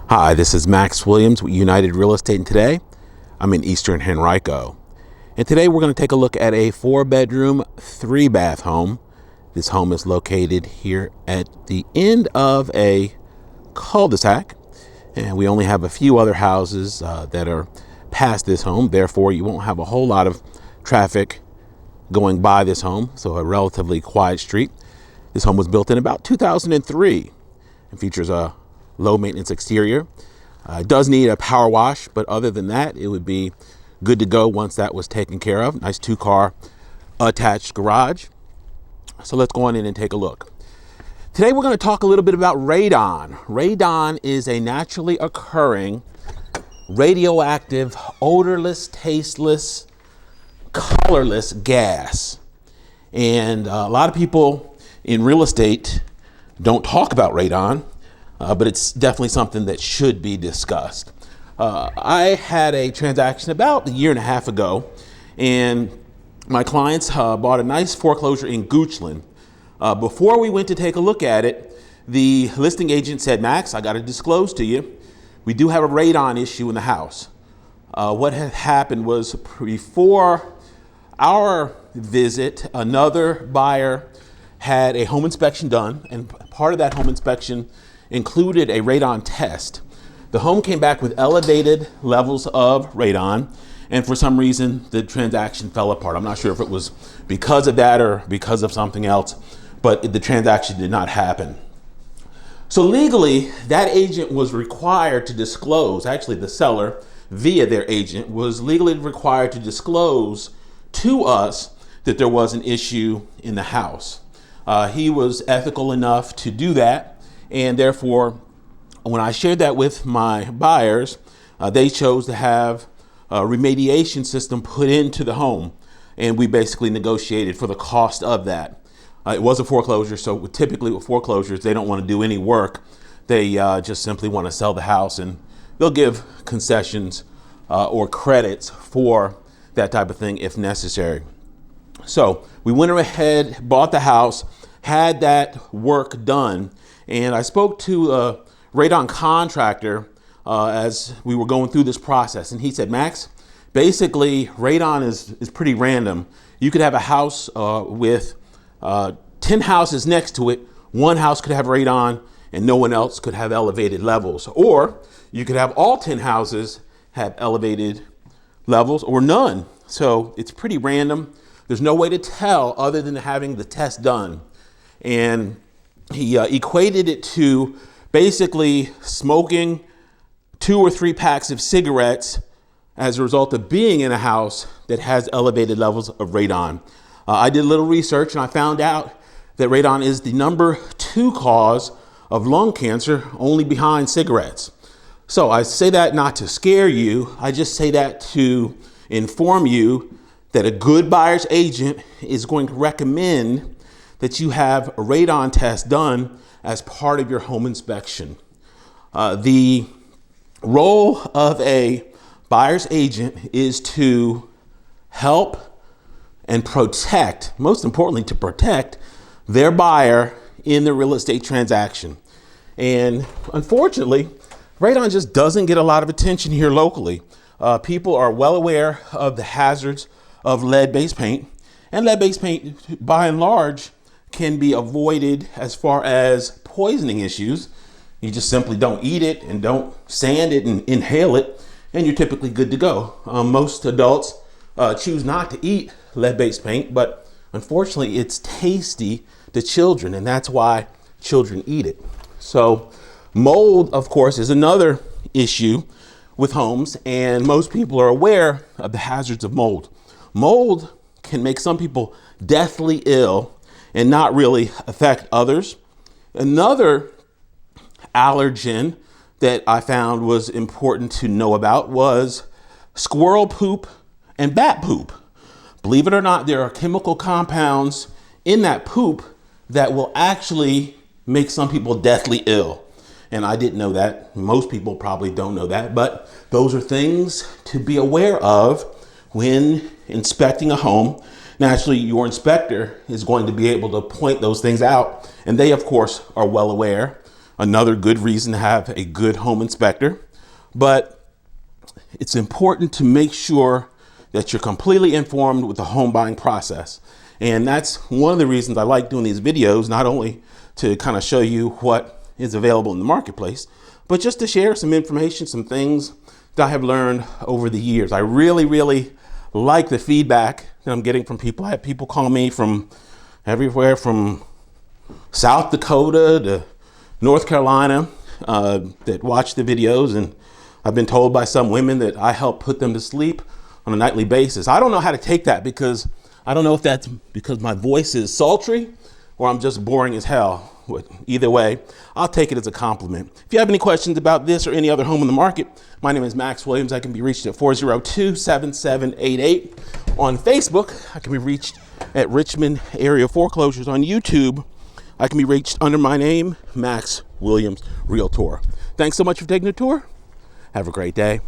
Hi, this is Max Williams with United Real Estate, and today I'm in Eastern Henrico. And today we're going to take a look at a 4-bedroom, 3-bath home. This home is located here at the end of a cul-de-sac, and we only have a few other houses that are past this home. Therefore, you won't have a whole lot of traffic going by this home, so a relatively quiet street. This home was built in about 2003 and features a low maintenance exterior. It does need a power wash, but other than that, it would be good to go once that was taken care of. Nice 2-car attached garage. So let's go on in and take a look. Today we're going to talk a little bit about radon. Radon is a naturally occurring, radioactive, odorless, tasteless, colorless gas. And a lot of people in real estate don't talk about radon. But it's definitely something that should be discussed. I had a transaction about a year and a half ago, and my clients bought a nice foreclosure in Goochland. Before we went to take a look at it, the listing agent said, "Max, I got to disclose to you, we do have a radon issue in the house." What had happened was before our visit, another buyer had a home inspection done, and part of that home inspection included a radon test. The home came back with elevated levels of radon, and for some reason the transaction fell apart. I'm not sure if it was because of that or because of something else, but the transaction did not happen. So legally, that agent was required to disclose, actually the seller via their agent was legally required to disclose to us that there was an issue in the house. He was ethical enough to do that. And therefore, when I shared that with my buyers, they chose to have a remediation system put into the home. And we basically negotiated for the cost of that. It was a foreclosure, so typically with foreclosures, they don't want to do any work. They just simply want to sell the house, and they'll give concessions or credits for that type of thing if necessary. So we went ahead, bought the house, had that work done. And I spoke to a radon contractor as we were going through this process. And he said, "Max, basically radon is pretty random. You could have a house with 10 houses next to it. One house could have radon and no one else could have elevated levels. Or you could have all 10 houses have elevated levels or none. So it's pretty random. There's no way to tell other than having the test done." And he equated it to basically smoking 2 or 3 packs of cigarettes as a result of being in a house that has elevated levels of radon. I did a little research and I found out that radon is the number 2 cause of lung cancer, only behind cigarettes. So I say that not to scare you. I just say that to inform you that a good buyer's agent is going to recommend that you have a radon test done as part of your home inspection. The role of a buyer's agent is to help and protect, most importantly, to protect their buyer in the real estate transaction. And unfortunately, radon just doesn't get a lot of attention here locally. People are well aware of the hazards of lead-based paint, and lead-based paint, by and large, can be avoided as far as poisoning issues. You just simply don't eat it and don't sand it and inhale it, and you're typically good to go. Most adults choose not to eat lead-based paint, but unfortunately it's tasty to children, and that's why children eat it. So mold, of course, is another issue with homes, and most people are aware of the hazards of mold. Mold can make some people deathly ill and not really affect others. Another allergen that I found was important to know about was squirrel poop and bat poop. Believe it or not, there are chemical compounds in that poop that will actually make some people deathly ill. And I didn't know that. Most people probably don't know that, but those are things to be aware of when inspecting a home. Naturally, your inspector is going to be able to point those things out, and they, of course, are well aware. Another good reason to have a good home inspector. But it's important to make sure that you're completely informed with the home buying process. And that's one of the reasons I like doing these videos, not only to kind of show you what is available in the marketplace, but just to share some information, some things that I have learned over the years. I really like the feedback that I'm getting from people. I have people call me from everywhere from South Dakota to North Carolina that watch the videos, and I've been told by some women that I help put them to sleep on a nightly basis. I don't know how to take that, because I don't know if that's because my voice is sultry or I'm just boring as hell. Either way, I'll take it as a compliment. If you have any questions about this or any other home in the market, my name is Max Williams. I can be reached at 402-7788. On Facebook, I can be reached at Richmond Area Foreclosures. On YouTube, I can be reached under my name, Max Williams Realtor. Thanks so much for taking the tour. Have a great day.